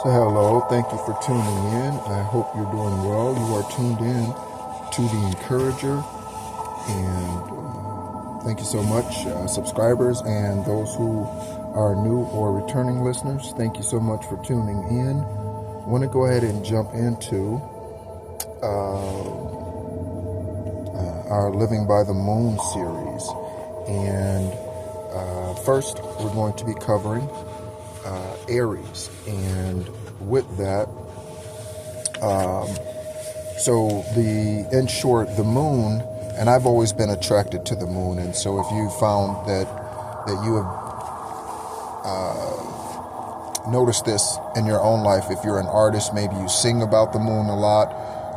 So hello, thank you for tuning in. I hope you're doing well. You are tuned in to The Encourager, and thank you so much, subscribers and those who are new or returning listeners. Thank you so much for tuning in. I want to go ahead and jump into our Living by the Moon series, and first we're going to be covering Aries, and with that, in short, the moon, and I've always been attracted to the moon, and so if you found that you have noticed this in your own life, if you're an artist, maybe you sing about the moon a lot,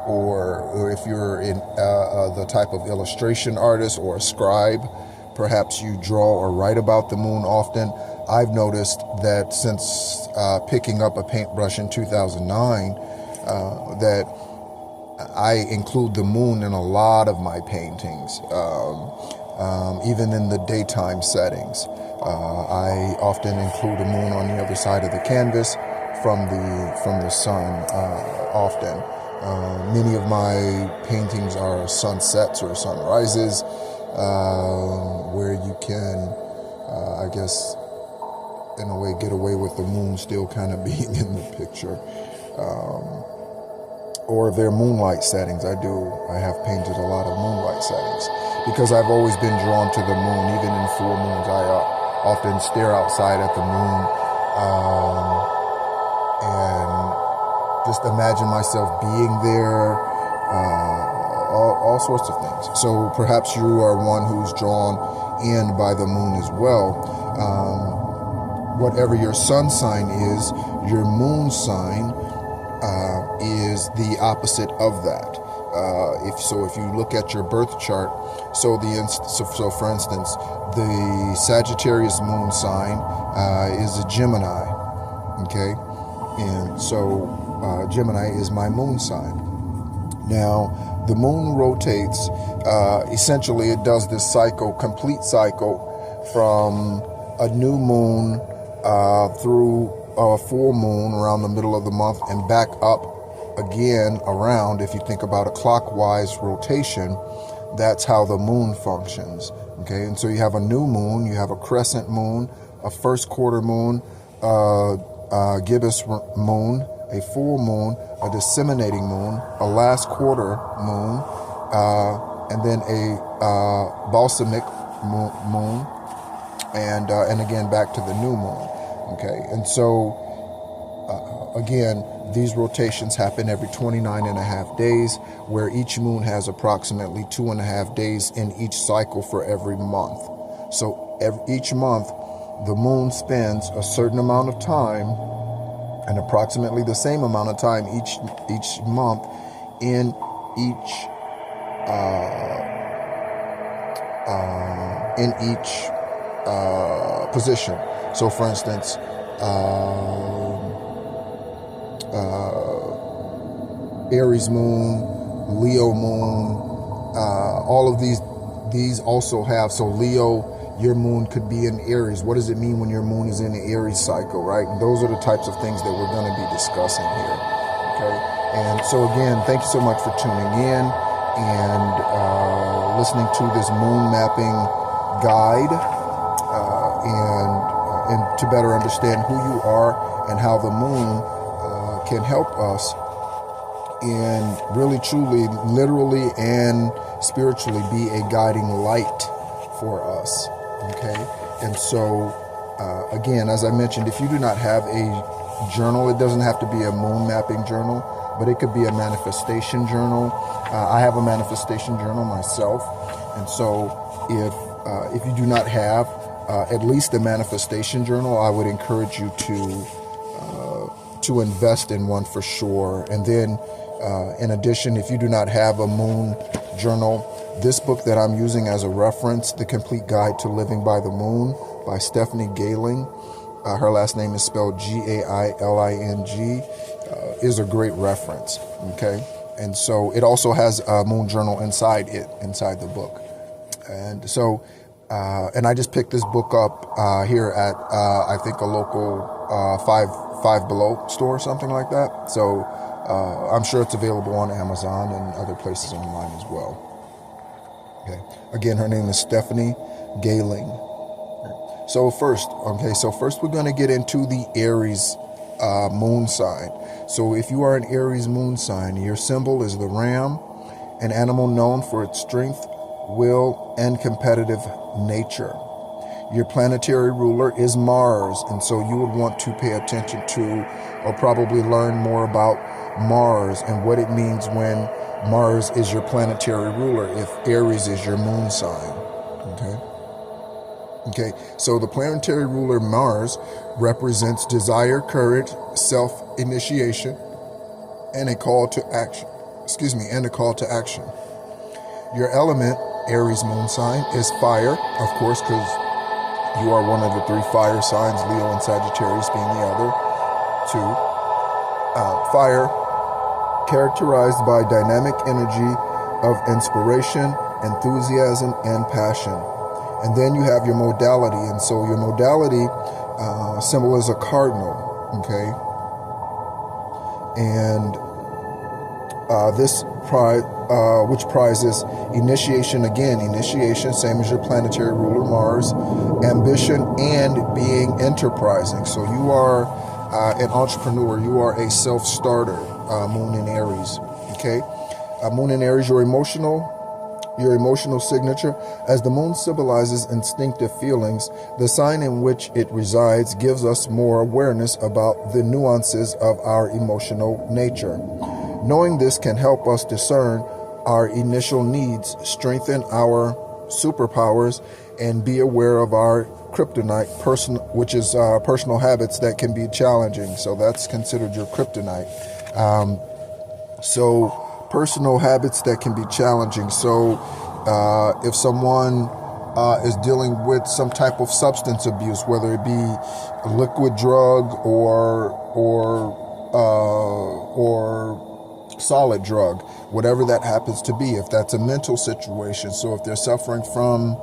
or if you're in the type of illustration artist or a scribe, perhaps you draw or write about the moon often. I've noticed that since picking up a paintbrush in 2009, that I include the moon in a lot of my paintings, even in the daytime settings. I often include a moon on the other side of the canvas from the sun. Often, many of my paintings are sunsets or sunrises, where you can, I guess, in a way, get away with the moon still kind of being in the picture. Or if they're moonlight settings, I have painted a lot of moonlight settings because I've always been drawn to the moon. Even in full moons, I often stare outside at the moon and just imagine myself being there, all sorts of things. So perhaps you are one who's drawn in by the moon as well. Whatever your sun sign is, your moon sign is the opposite of that. If you look at your birth chart, so for instance, the Sagittarius moon sign is a Gemini, okay, and so Gemini is my moon sign. Now, the moon rotates. Essentially, it does this complete cycle from a new moon through a full moon around the middle of the month and back up again around. If you think about a clockwise rotation, that's how the moon functions. Okay, and so you have a new moon, you have a crescent moon, a first quarter moon, gibbous moon, a full moon, a disseminating moon, a last quarter moon, and then a balsamic moon, and again back to the new moon. Okay, and so again, these rotations happen every 29 and a half days, where each moon has approximately 2.5 days in each cycle for every month. So each month, the moon spends a certain amount of time, and approximately the same amount of time each month in each position. So, for instance, Aries moon, Leo moon, all of these also have. So Leo, your moon could be in Aries. What does it mean when your moon is in the Aries cycle, right? And those are the types of things that we're going to be discussing here. Okay. And so again, thank you so much for tuning in and listening to this moon mapping guide, and to better understand who you are and how the moon can help us in really, truly, literally, and spiritually be a guiding light for us. Okay, and so again, as I mentioned, if you do not have a journal, it doesn't have to be a moon mapping journal, but it could be a manifestation journal. I have a manifestation journal myself, and so if you do not have at least a manifestation journal, I would encourage you to invest in one for sure. And then, in addition, if you do not have a moon journal, this book that I'm using as a reference, The Complete Guide to Living by the Moon by Stephanie Gailing, her last name is spelled Gailing, is a great reference. Okay, and so it also has a moon journal inside the book. And so, and I just picked this book up here at, I think, a local Five Below store, something like that. So I'm sure it's available on Amazon and other places online as well. Okay. Again, her name is Stephanie Gayling. So first we're going to get into the Aries moon sign. So if you are an Aries moon sign, your symbol is the ram, an animal known for its strength, will, and competitive nature. Your planetary ruler is Mars, and so you would want to pay attention to, or probably learn more about Mars and what it means when Mars is your planetary ruler, if Aries is your moon sign. Okay, so the planetary ruler Mars represents desire, courage, self-initiation, and a call to action. Your element, Aries moon sign, is fire, of course, because you are one of the three fire signs, Leo and Sagittarius being the other two. Fire, characterized by dynamic energy of inspiration, enthusiasm, and passion. And then you have your modality, and so your modality symbol is a cardinal, okay? And this prize, which prizes initiation, same as your planetary ruler Mars, ambition, and being enterprising. So you are an entrepreneur, you are a self-starter, moon in Aries, okay? Moon in Aries, your emotional signature. As the moon symbolizes instinctive feelings, the sign in which it resides gives us more awareness about the nuances of our emotional nature. Knowing this can help us discern our initial needs, strengthen our superpowers, and be aware of our kryptonite, which is personal habits that can be challenging. So that's considered your kryptonite. So personal habits that can be challenging. So if someone is dealing with some type of substance abuse, whether it be a liquid drug or solid drug, whatever that happens to be, if that's a mental situation. So if they're suffering from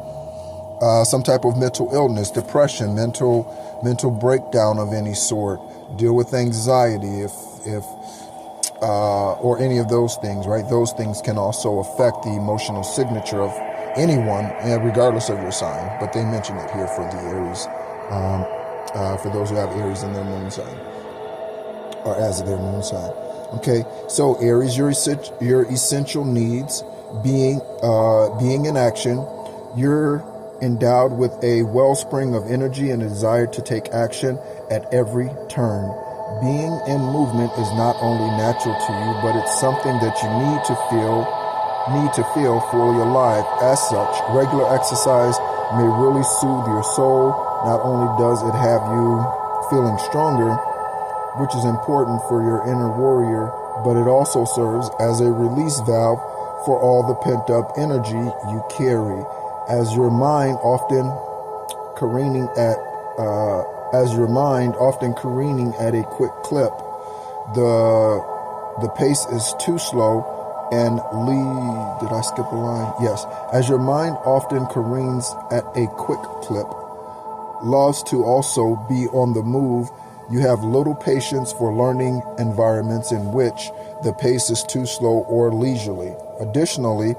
some type of mental illness, depression, mental breakdown of any sort, deal with anxiety, or any of those things, right? Those things can also affect the emotional signature of anyone, regardless of your sign. But they mention it here for the Aries, for those who have Aries in their moon sign, or as their moon sign. Okay, so Aries, your essential needs, being in action. You're endowed with a wellspring of energy and a desire to take action at every turn. Being in movement is not only natural to you, but it's something that you need to feel for your life. As such, regular exercise may really soothe your soul. Not only does it have you feeling stronger, which is important for your inner warrior, but it also serves as a release valve for all the pent-up energy you carry. As your mind often careening at a quick clip, the pace is too slow and did I skip a line? Yes. As your mind often careens at a quick clip, loves to also be on the move, you have little patience for learning environments in which the pace is too slow or leisurely. Additionally,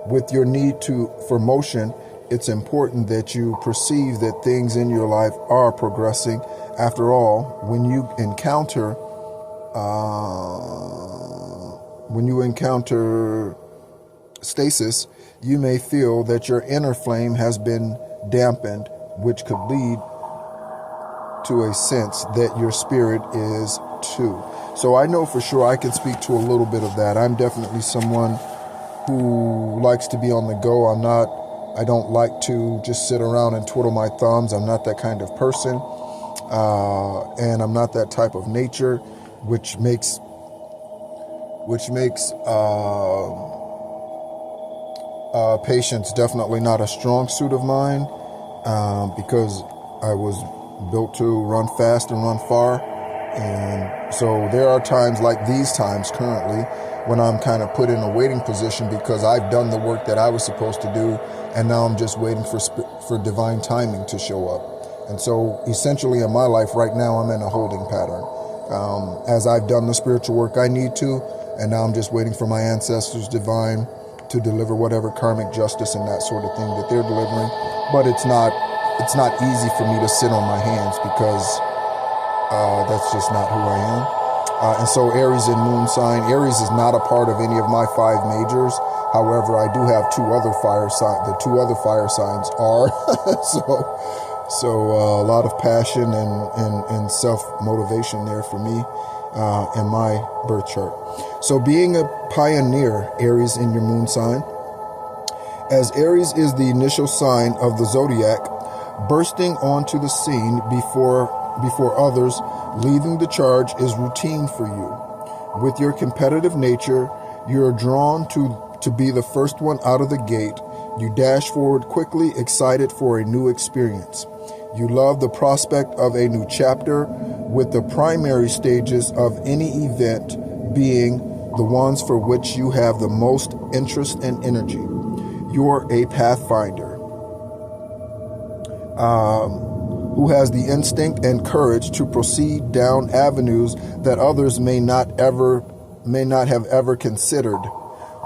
with your need for motion, it's important that you perceive that things in your life are progressing. After all, when you encounter stasis, you may feel that your inner flame has been dampened, which could lead to a sense that your spirit is too. So I know for sure I can speak to a little bit of that. I'm definitely someone who likes to be on the go. I don't like to just sit around and twiddle my thumbs. I'm not that kind of person. And I'm not that type of nature, which makes patience definitely not a strong suit of mine, because I was built to run fast and run far. And so there are times like these times currently when I'm kind of put in a waiting position because I've done the work that I was supposed to do, and now I'm just waiting for divine timing to show up. And so essentially in my life right now, I'm in a holding pattern. As I've done the spiritual work I need to, and now I'm just waiting for my ancestors divine to deliver whatever karmic justice and that sort of thing that they're delivering. But it's not easy for me to sit on my hands, because that's just not who I am. And so Aries in moon sign. Aries is not a part of any of my 5 majors. However, I do have 2 other fire signs. The 2 other fire signs are so a lot of passion and self-motivation there for me in my birth chart. So being a pioneer, Aries in your moon sign, as Aries is the initial sign of the zodiac, bursting onto the scene before others, leading the charge is routine for you. With your competitive nature, you're drawn to be the first one out of the gate. You dash forward quickly, excited for a new experience. You love the prospect of a new chapter, with the primary stages of any event being the ones for which you have the most interest and energy. You're a pathfinder who has the instinct and courage to proceed down avenues that others may not have ever considered,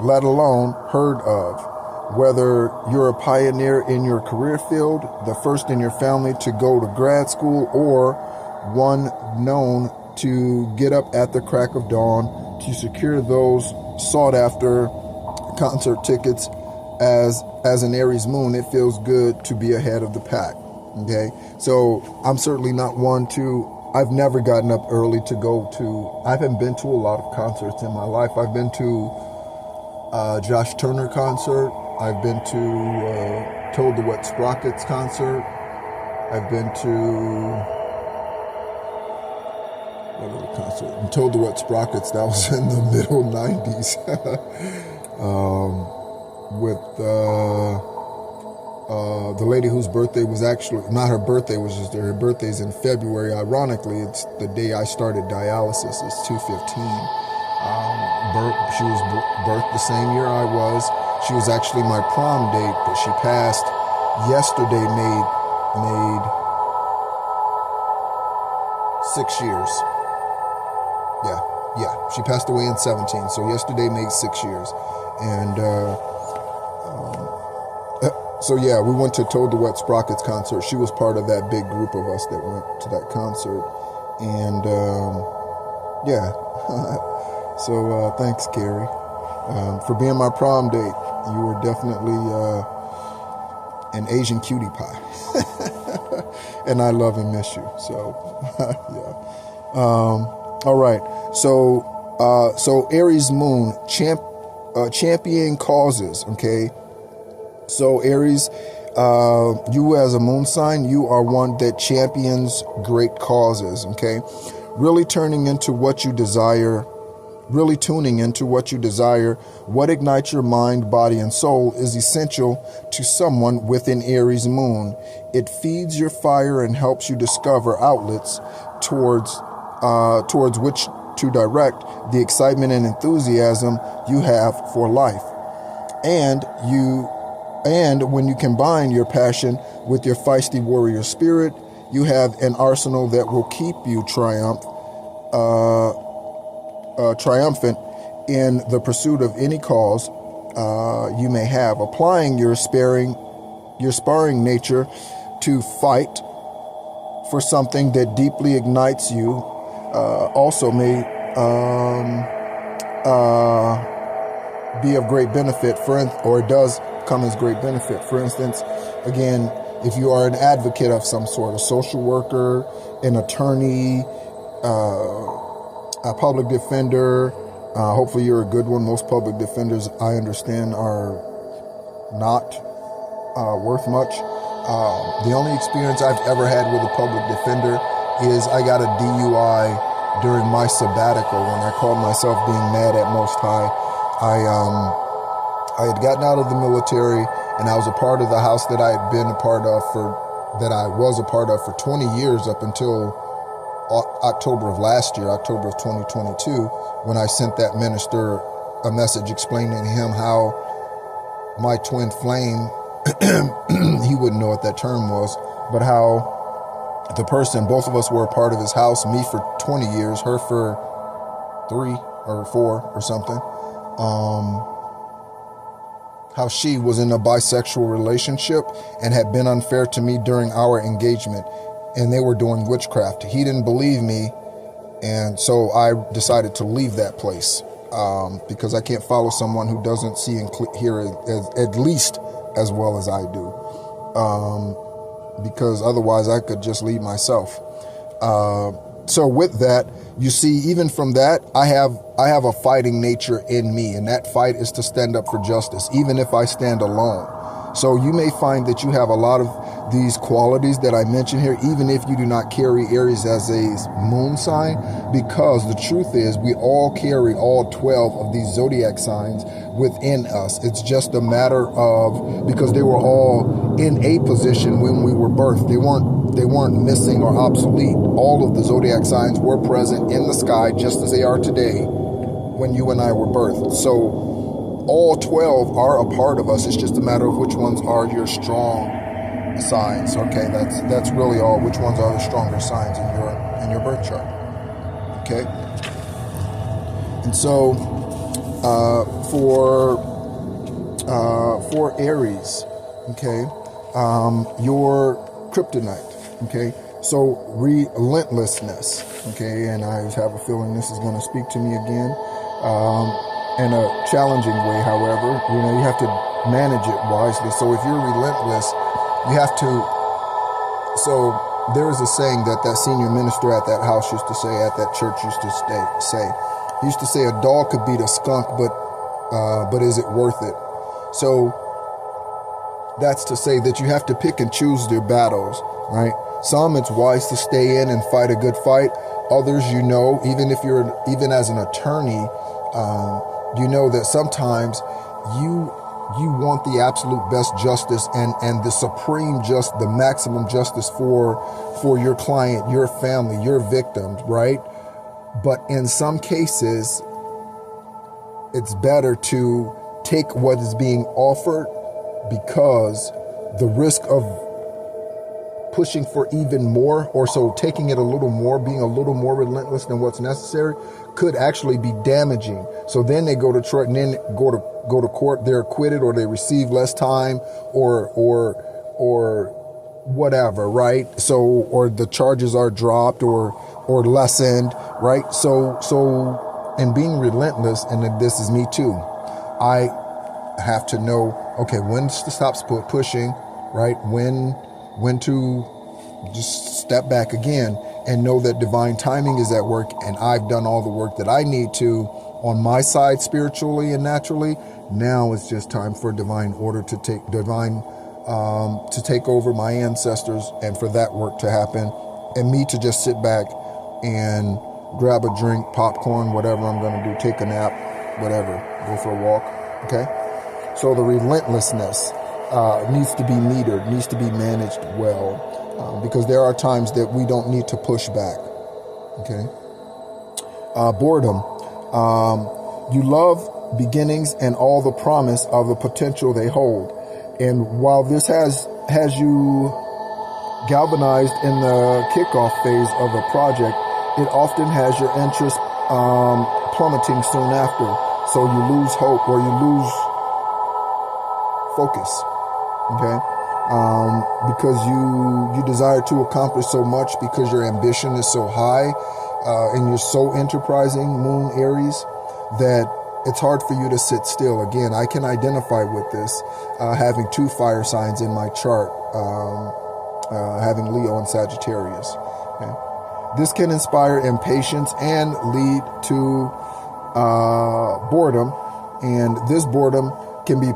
let alone heard of. Whether you're a pioneer in your career field, the first in your family to go to grad school, or one known to get up at the crack of dawn to secure those sought after concert tickets, as an Aries moon, it feels good to be ahead of the pack. Okay, so I'm certainly not one to, I've never gotten up early to go to, I haven't been to a lot of concerts in my life. I've been to Josh Turner concert. I've been to Toad the Wet Sprockets concert. I've been to, what other concert? And Toad the Wet Sprockets, that was in the middle 90s. With the lady whose birthday was actually, not her birthday, was just her birthday's in February. Ironically, it's the day I started dialysis. It's 2/15. She was birthed the same year I was. She was actually my prom date, but she passed yesterday, made 6 years. Yeah, she passed away in 17, so yesterday made 6 years. And so yeah, we went to Toad the Wet Sprockets concert. She was part of that big group of us that went to that concert. And yeah, so thanks, Carrie, for being my prom date. You were definitely an Asian cutie pie. And I love and miss you. So yeah. All right. So Aries moon, championing causes. Okay. So Aries, you as a moon sign, you are one that champions great causes. Okay. Really tuning into what you desire, what ignites your mind, body, and soul is essential to someone with an Aries moon. It feeds your fire and helps you discover outlets towards which to direct the excitement and enthusiasm you have for life. And when you combine your passion with your feisty warrior spirit, you have an arsenal that will keep you triumphant in the pursuit of any cause you may have. Applying your sparring nature to fight for something that deeply ignites you also may be of great benefit, or it does come as great benefit. For instance, again, if you are an advocate of some sort, a social worker, an attorney, a public defender, hopefully you're a good one. Most public defenders, I understand, are not worth much. The only experience I've ever had with a public defender is I got a DUI during my sabbatical when I called myself being mad at Most High. I had gotten out of the military, and I was a part of the house that I had been a part of for 20 years up until October of last year, October of 2022, when I sent that minister a message explaining to him how my twin flame, he wouldn't know what that term was, but how the person, both of us were a part of his house, me for 20 years, her for 3 or 4 or something. How she was in a bisexual relationship and had been unfair to me during our engagement, and they were doing witchcraft. He didn't believe me, and so I decided to leave that place, because I can't follow someone who doesn't see and hear at least as well as I do, because otherwise I could just lead myself. So with that, you see, even from that, I have a fighting nature in me, and that fight is to stand up for justice, even if I stand alone. So you may find that you have a lot of these qualities that I mentioned here, even if you do not carry Aries as a moon sign, because the truth is we all carry all 12 of these zodiac signs within us. It's just a matter of, because they were all in a position when we were birthed. They weren't missing or obsolete. All of the zodiac signs were present in the sky just as they are today when you and I were birthed. So all 12 are a part of us. It's just a matter of which ones are your strong signs. Okay, that's really all. Which ones are the stronger signs in your birth chart? Okay, and so for Aries, okay, your kryptonite. Okay, so relentlessness. Okay, and I have a feeling this is going to speak to me again. In a challenging way, however, you have to manage it wisely. So if you're relentless, you have to. So there is a saying that senior minister at that house used to say, at that church used to say. He used to say, a dog could beat a skunk, but is it worth it? So that's to say that you have to pick and choose your battles, right? Some it's wise to stay in and fight a good fight. Others, even as an attorney, you know that sometimes you want the absolute best justice and the supreme the maximum justice for your client, your family, your victims, right? But in some cases, it's better to take what is being offered, because the risk of pushing for even more, or so taking it a little more, being a little more relentless than what's necessary, could actually be damaging. So then they go to trial, and then go to court. They're acquitted, or they receive less time, or whatever, right? So, or the charges are dropped or lessened, right? So, and being relentless, and this is me too. I have to know, okay, when to stop pushing, right? When to just step back again and know that divine timing is at work, and I've done all the work that I need to on my side spiritually and naturally. Now it's just time for divine order to take over my ancestors, and for that work to happen, and me to just sit back and grab a drink, popcorn, whatever I'm going to do, take a nap, whatever, go for a walk. Okay, so the relentlessness needs to be metered, needs to be managed well, because there are times that we don't need to push back. Okay. Boredom. You love beginnings and all the promise of the potential they hold. And while this has you galvanized in the kickoff phase of a project, it often has your interest plummeting soon after. So you lose hope, or you lose focus. Okay, because you desire to accomplish so much, because your ambition is so high, and you're so enterprising, Moon Aries, that it's hard for you to sit still. Again, I can identify with this, having 2 fire signs in my chart, having Leo and Sagittarius. Okay? This can inspire impatience and lead to boredom, and this boredom can be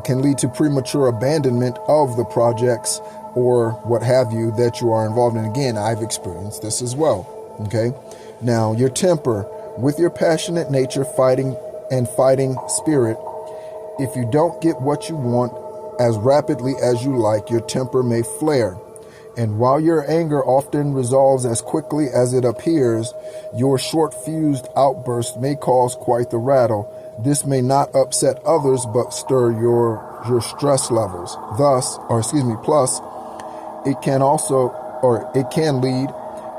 can lead to premature abandonment of the projects or what have you that you are involved in. Again, I've experienced this as well. Okay, now your temper, with your passionate nature, fighting spirit, if you don't get what you want as rapidly as you like, your temper may flare. And while your anger often resolves as quickly as it appears, your short-fused outburst may cause quite the rattle. This may not upset others, but stir your stress levels. Plus, it can lead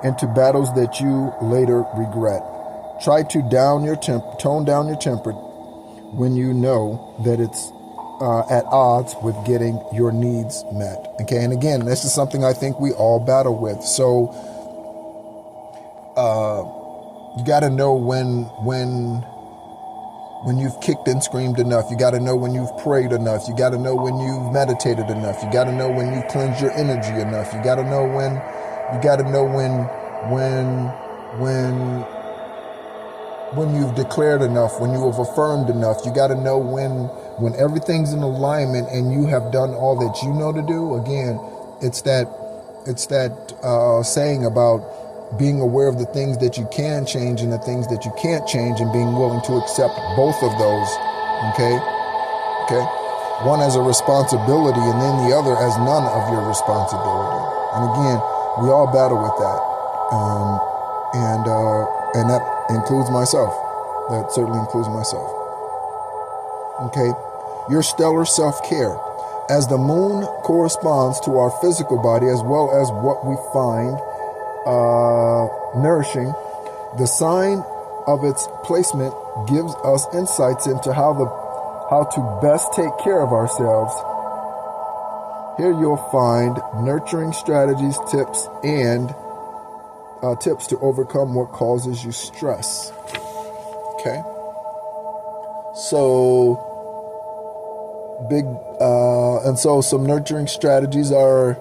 into battles that you later regret. Try to tone down your temper when you know that it's at odds with getting your needs met. Okay, and again, this is something I think we all battle with. So you got to know when you've kicked and screamed enough. You got to know when you've prayed enough. You got to know when you've meditated enough. You got to know when you've cleansed your energy enough. You got to know when you've declared enough, when you have affirmed enough. You got to know when everything's in alignment and you have done all that you know to do. Again, it's that saying about being aware of the things that you can change and the things that you can't change, and being willing to accept both of those. Okay. One as a responsibility, and then the other as none of your responsibility. And again, we all battle with that, and that includes myself. That certainly includes myself. Okay, your stellar self-care. As the moon corresponds to our physical body as well as what we find nourishing, the sign of its placement gives us insights into how to best take care of ourselves. Here you'll find nurturing strategies, tips, and tips to overcome what causes you stress. Okay, so some nurturing strategies are.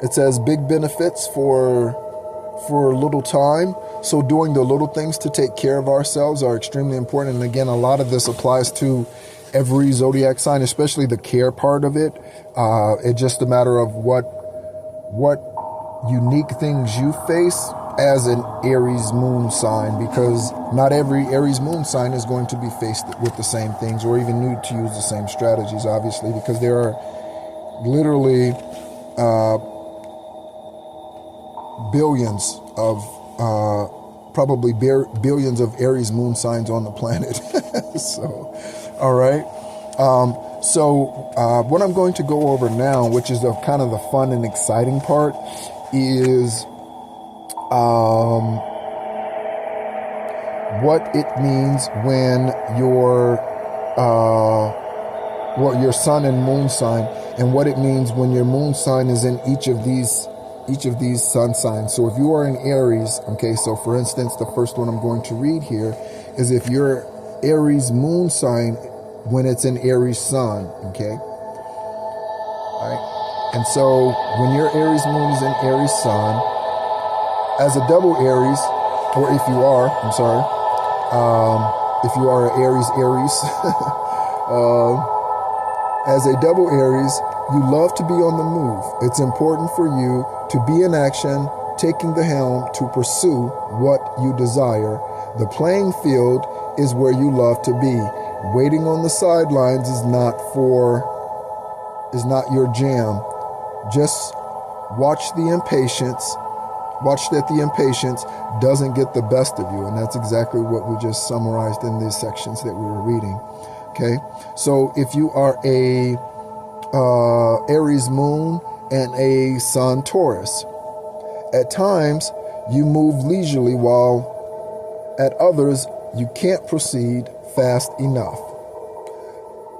It says big benefits for little time. So doing the little things to take care of ourselves are extremely important. And again, a lot of this applies to every zodiac sign, especially the care part of it. It's just a matter of what unique things you face as an Aries moon sign, because not every Aries moon sign is going to be faced with the same things or even need to use the same strategies, obviously, because there are literally billions of billions of Aries moon signs on the planet. So, all right. What I'm going to go over now, which is the kind of the fun and exciting part, is what it means when your sun and moon sign, and what it means when your moon sign is in each of these sun signs. So if you are in Aries, okay, so for instance, the first one I'm going to read here is if you're Aries moon sign when it's in Aries sun, okay? All right. And so when your Aries moon is in Aries sun, as a double Aries, or if you are Aries, as a double Aries, you love to be on the move. It's important for you to be in action, taking the helm to pursue what you desire. The playing field is where you love to be. Waiting on the sidelines is not your jam. Just watch that the impatience doesn't get the best of you. And that's exactly what we just summarized in these sections that we were reading. Okay, so if you are a Aries moon and a sun Taurus, at times you move leisurely, while at others you can't proceed fast enough.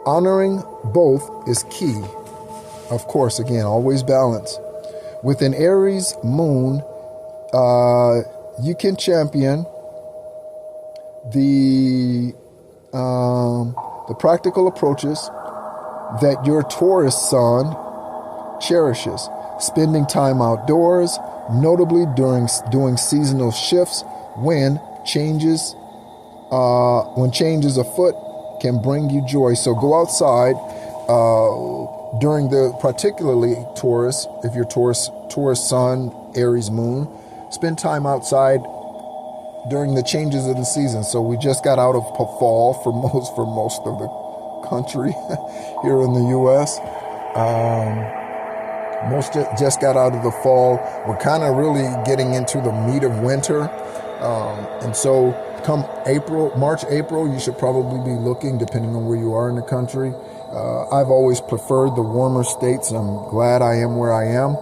Honoring both is key. Of course, again, always balance. With an Aries moon, you can champion the practical approaches that your Taurus sun cherishes. Spending time outdoors, notably doing seasonal shifts when changes afoot can bring you joy. So go outside during particularly Taurus, if you're Taurus sun, Aries moon, spend time outside during the changes of the season. So we just got out of fall for most of the country here in the U.S. Most just got out of the fall. We're kind of really getting into the meat of winter. And so come March, April, you should probably be looking, depending on where you are in the country, I've always preferred the warmer states, and I'm glad I am where I am.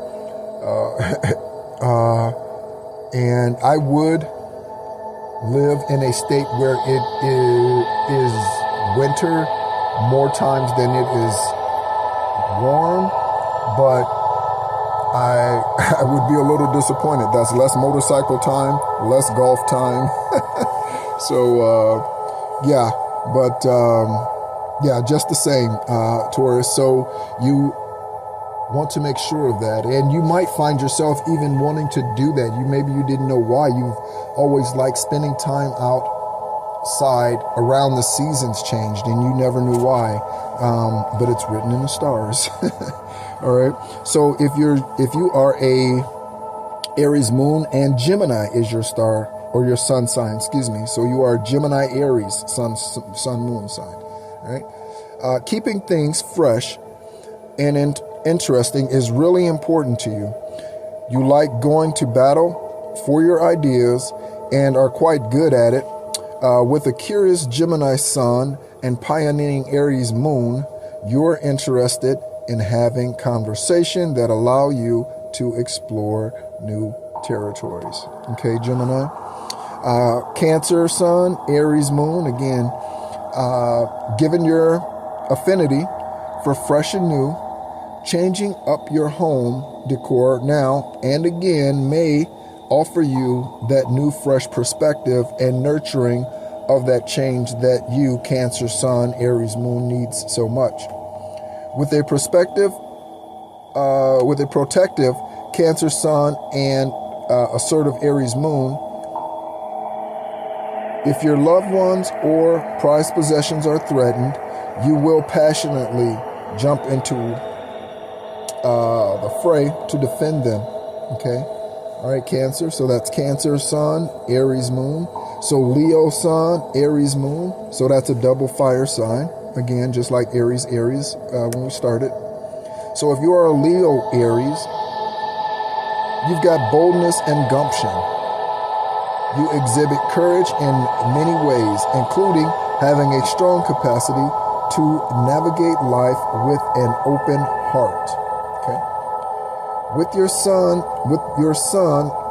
And I would live in a state where it is winter more times than it is warm, but I would be a little disappointed. That's less motorcycle time, less golf time. So, yeah, but yeah, just the same, Taurus. So you want to make sure of that, and you might find yourself even wanting to do that. Maybe you didn't know why. You've always liked spending time outside around the seasons changed, and you never knew why. But it's written in the stars. All right. So if you are a Aries moon, and Gemini is your star or your sun sign, excuse me. So you are Gemini Aries sun moon sign. All right. Keeping things fresh and interesting is really important to you. You like going to battle for your ideas and are quite good at it. With a curious Gemini sun and pioneering Aries moon, you're interested in having conversation that allow you to explore new territories. Okay, Gemini. Cancer sun, Aries moon, again, given your affinity for fresh and new, changing up your home decor now and again may offer you that new fresh perspective and nurturing of that change that you, Cancer sun, Aries moon, needs so much. With a protective Cancer sun and assertive Aries moon, if your loved ones or prized possessions are threatened, you will passionately jump into the fray to defend them. Okay? All right, Cancer. So that's Cancer sun, Aries moon. So Leo sun, Aries moon. So that's a double fire sign. Again, just like Aries when we started. So if you are a Leo Aries, you've got boldness and gumption. You exhibit courage in many ways, including having a strong capacity to navigate life with an open heart. Okay. With your sun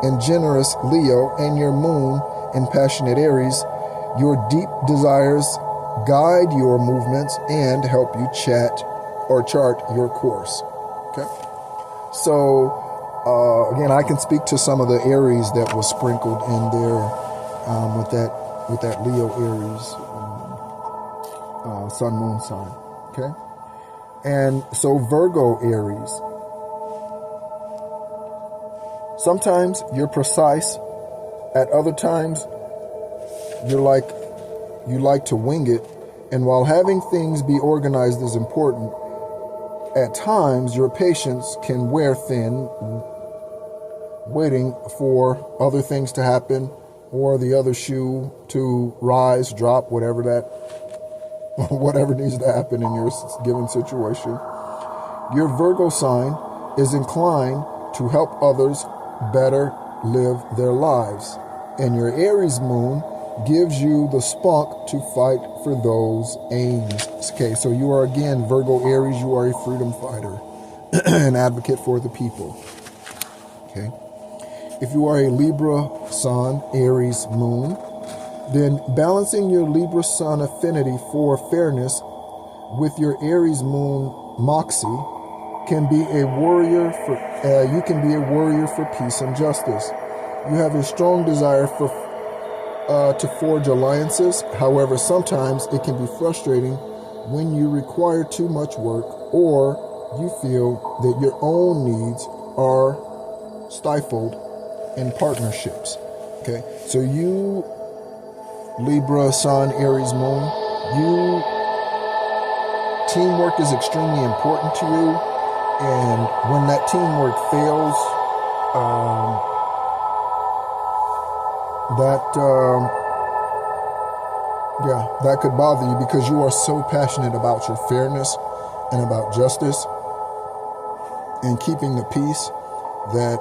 in generous Leo and your moon in passionate Aries, your deep desires guide your movements and help you chart your course. Okay. So again, I can speak to some of the Aries that was sprinkled in there with that Leo Aries sun moon sign. Okay. And so Virgo Aries. Sometimes you're precise. At other times, you like to wing it. And while having things be organized is important, at times your patience can wear thin, waiting for other things to happen or the other shoe to rise, drop, whatever needs to happen in your given situation. Your Virgo sign is inclined to help others better live their lives. And your Aries moon gives you the spunk to fight for those aims. Okay, so you are again Virgo Aries, you are a freedom fighter, an advocate for the people. Okay. If you are a Libra sun, Aries moon, then balancing your Libra sun affinity for fairness with your Aries moon moxie can be a warrior for you can be a warrior for peace and justice. You have a strong desire to forge alliances. However, sometimes it can be frustrating when you require too much work or you feel that your own needs are stifled in partnerships. Okay, so you, Libra sun, Aries moon, teamwork is extremely important to you, and when that teamwork fails, that could bother you because you are so passionate about your fairness and about justice and keeping the peace that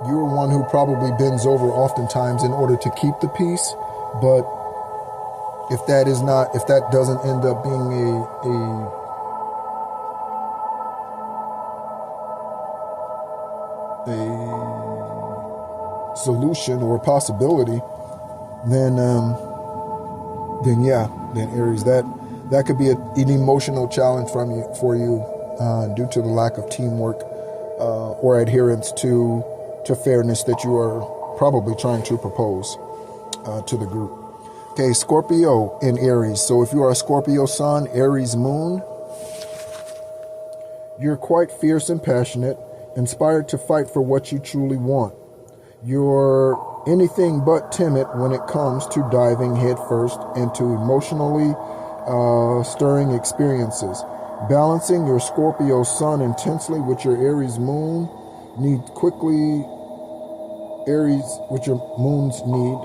you're one who probably bends over oftentimes in order to keep the peace. But if that doesn't end up being solution or a possibility, then Aries, that could be an emotional challenge for you due to the lack of teamwork or adherence to fairness that you are probably trying to propose to the group. Okay, Scorpio in Aries. So if you are a Scorpio sun, Aries moon, you're quite fierce and passionate, inspired to fight for what you truly want. You're anything but timid when it comes to diving headfirst into emotionally stirring experiences. Balancing your Scorpio sun intensely with your Aries moon with your moon's need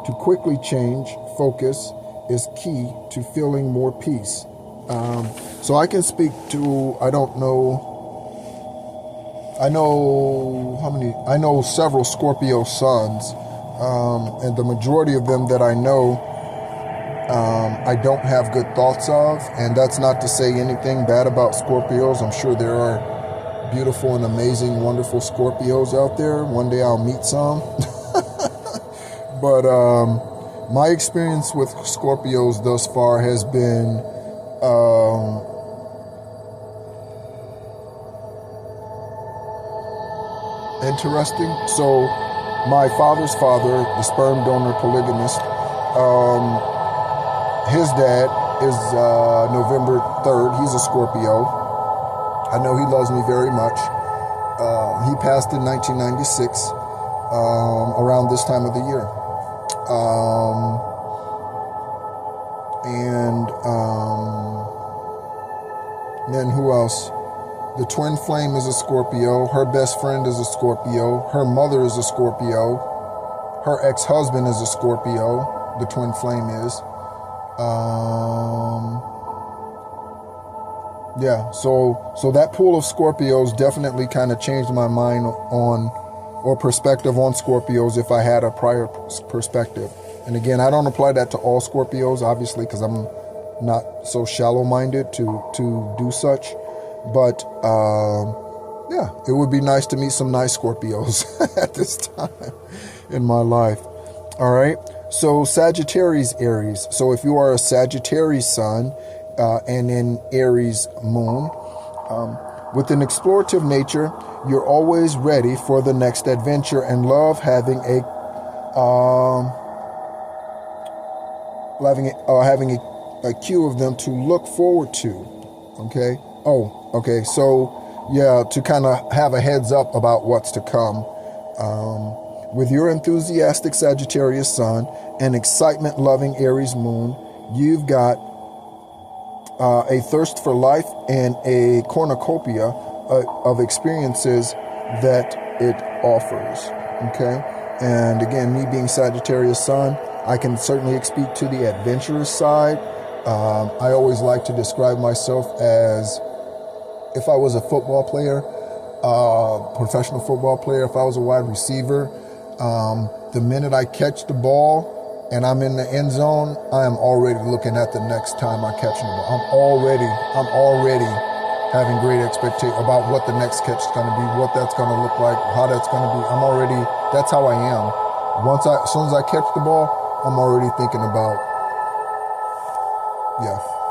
to quickly change focus is key to feeling more peace. So I can speak to, I know several Scorpio suns, and the majority of them that I know, I don't have good thoughts of, and that's not to say anything bad about Scorpios. I'm sure there are beautiful and amazing, wonderful Scorpios out there. One day I'll meet some. But my experience with Scorpios thus far has been interesting. So my father's father, the sperm donor polygamist, his dad is November 3rd. He's a Scorpio. I know he loves me very much. He passed in 1996, around this time of the year. Then who else? The twin flame is a Scorpio. Her best friend is a Scorpio. Her mother is a Scorpio. Her ex-husband is a Scorpio. The twin flame is. So that pool of Scorpios definitely kind of changed my mind or perspective on Scorpios if I had a prior perspective. And again, I don't apply that to all Scorpios, obviously, because I'm not so shallow-minded to do such. But it would be nice to meet some nice Scorpios at this time in my life. All right. So Sagittarius, Aries. So if you are a Sagittarius sun and in Aries moon, with an explorative nature, you're always ready for the next adventure and love having a queue of them to look forward to. Okay. Okay. So to kind of have a heads up about what's to come. With your enthusiastic Sagittarius sun and excitement-loving Aries moon, you've got a thirst for life and a cornucopia of experiences that it offers. Okay, and again, me being Sagittarius sun, I can certainly speak to the adventurous side. I always like to describe myself as if I was a football player, professional football player, if I was a wide receiver. The minute I catch the ball and I'm in the end zone, I am already looking at the next time I catch the ball. I'm already having great expectation about what the next catch is going to be, what that's going to look like, how that's going to be. That's how I am. As soon as I catch the ball, I'm already thinking about,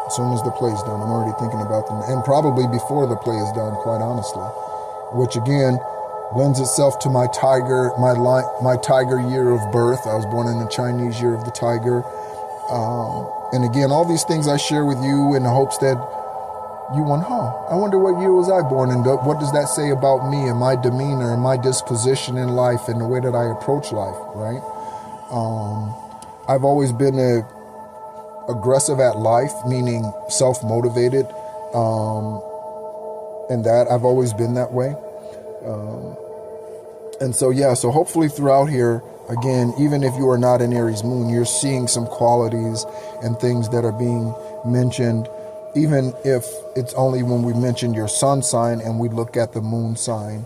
as soon as the play is done, I'm already thinking about them. And probably before the play is done, quite honestly, which again, lends itself to my tiger year of birth. I was born in the Chinese year of the tiger. And again, all these things I share with you in the hopes that you wonder, I wonder what year was I born in? What does that say about me and my demeanor and my disposition in life and the way that I approach life, right? I've always been aggressive at life, meaning self-motivated. And that I've always been that way. So hopefully throughout here, again, even if you are not an Aries moon, you're seeing some qualities and things that are being mentioned, even if it's only when we mention your sun sign and we look at the moon sign,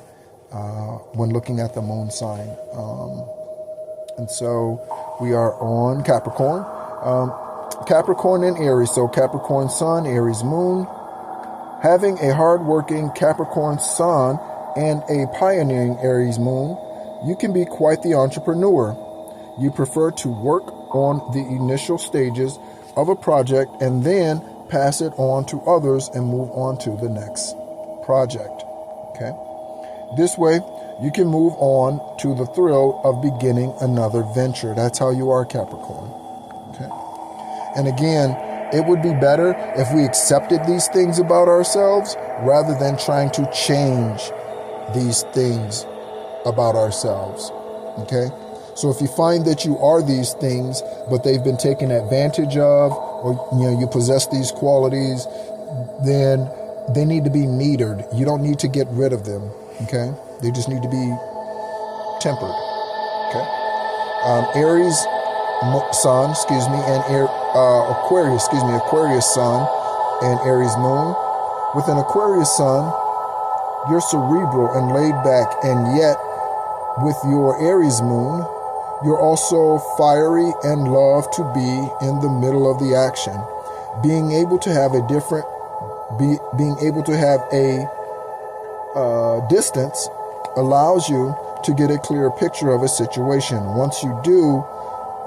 when looking at the moon sign. And so we are on Capricorn. Capricorn and Aries. So Capricorn sun, Aries moon. Having a hardworking Capricorn sun and a pioneering Aries moon, you can be quite the entrepreneur. You prefer to work on the initial stages of a project and then pass it on to others and move on to the next project. Okay? This way, you can move on to the thrill of beginning another venture. That's how you are, Capricorn. Okay? And again, it would be better if we accepted these things about ourselves rather than trying to change these things about ourselves. Okay? So if you find that you are these things, but they've been taken advantage of, or you possess these qualities, then they need to be metered. You don't need to get rid of them. Okay? They just need to be tempered. Okay? Aries sun, and Aquarius sun and Aries moon. With an Aquarius sun, you're cerebral and laid back, and yet with your Aries moon, you're also fiery and love to be in the middle of the action. Being able to have a distance allows you to get a clear picture of a situation. Once you do,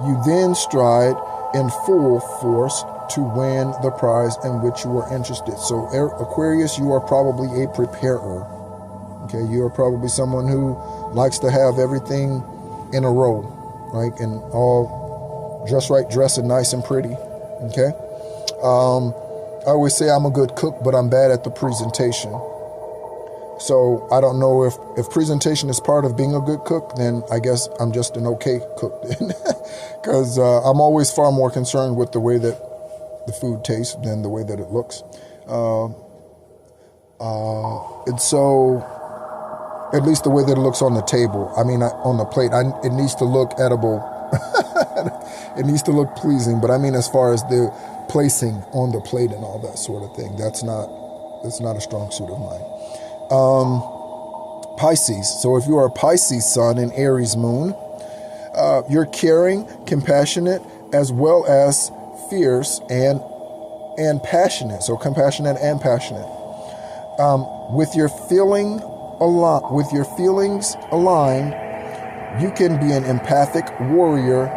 you then stride in full force to win the prize in which you are interested. So Aquarius, you are probably a preparer. Okay, you are probably someone who likes to have everything in a row, right? And all just right, dressed and nice and pretty. Okay. I always say I'm a good cook, but I'm bad at the presentation. So I don't know if presentation is part of being a good cook, then I guess I'm just an okay cook then. Because I'm always far more concerned with the way that the food tastes than the way that it looks. And so, at least the way that it looks on the table, on the plate, it needs to look edible. It needs to look pleasing, but as far as the placing on the plate and all that sort of thing, that's not a strong suit of mine. Pisces. So if you are a Pisces sun and Aries moon, you're caring, compassionate, as well as fierce and passionate. So compassionate and passionate. With your feelings aligned, you can be an empathic warrior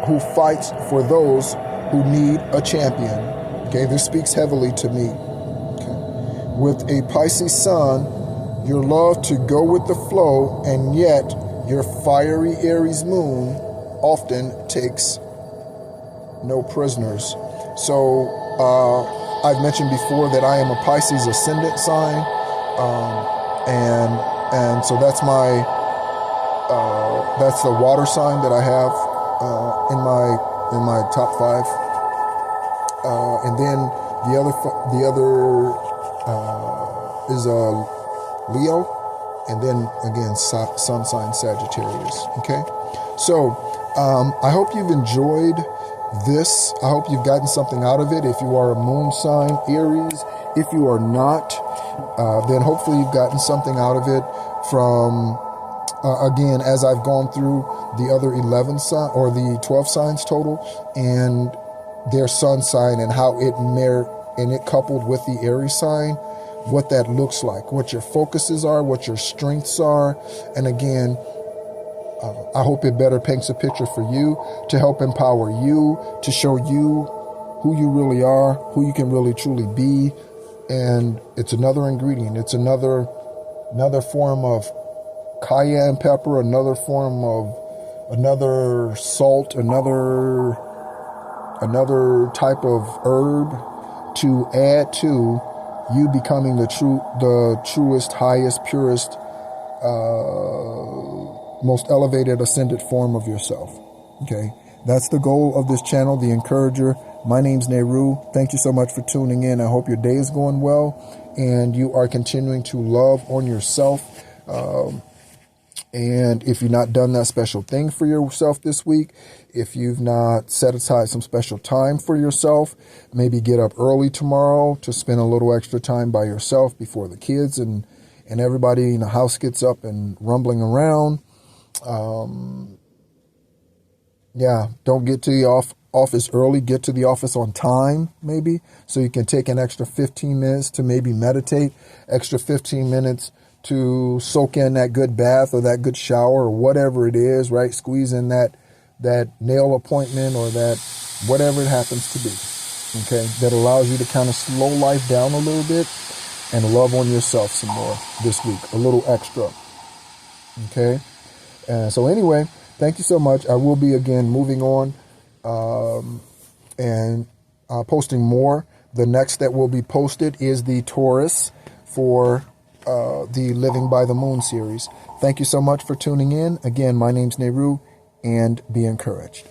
who fights for those who need a champion. Okay, this speaks heavily to me. Okay. With a Pisces sun, your love to go with the flow, and yet your fiery Aries moon often takes no prisoners. So I've mentioned before that I am a Pisces ascendant sign, and so that's the water sign that I have in my top 5, and then the other is Leo, and then again sun sign Sagittarius. Okay, so I hope you've enjoyed this. I hope you've gotten something out of it. If you are a moon sign Aries, if you are not, then hopefully you've gotten something out of it from. Again, as I've gone through the other 11 sign or the 12 signs total and their sun sign and how it coupled with the Aries sign, what that looks like, what your focuses are, what your strengths are. And again, I hope it better paints a picture for you to help empower you, to show you who you really are, who you can really truly be. And it's another ingredient. It's another form of cayenne pepper, another salt, another type of herb to add to you becoming the truest, highest, purest, most elevated, ascended form of yourself. Okay, that's the goal of this channel, The Encourager. My name's Nehru. Thank you so much for tuning in. I hope your day is going well and you are continuing to love on yourself. And if you've not done that special thing for yourself this week, if you've not set aside some special time for yourself, maybe get up early tomorrow to spend a little extra time by yourself before the kids and everybody in the house gets up and rumbling around. Don't get to the office early. Get to the office on time, maybe, so you can take an extra 15 minutes to maybe meditate, extra 15 minutes to soak in that good bath or that good shower or whatever it is, right? Squeeze in that nail appointment or that whatever it happens to be, okay? That allows you to kind of slow life down a little bit and love on yourself some more this week, a little extra, okay? So anyway, thank you so much. I will be, again, moving on and posting more. The next that will be posted is the Taurus for the Living by the Moon series. Thank you so much for tuning in. Again, my name's Nehru, and be encouraged.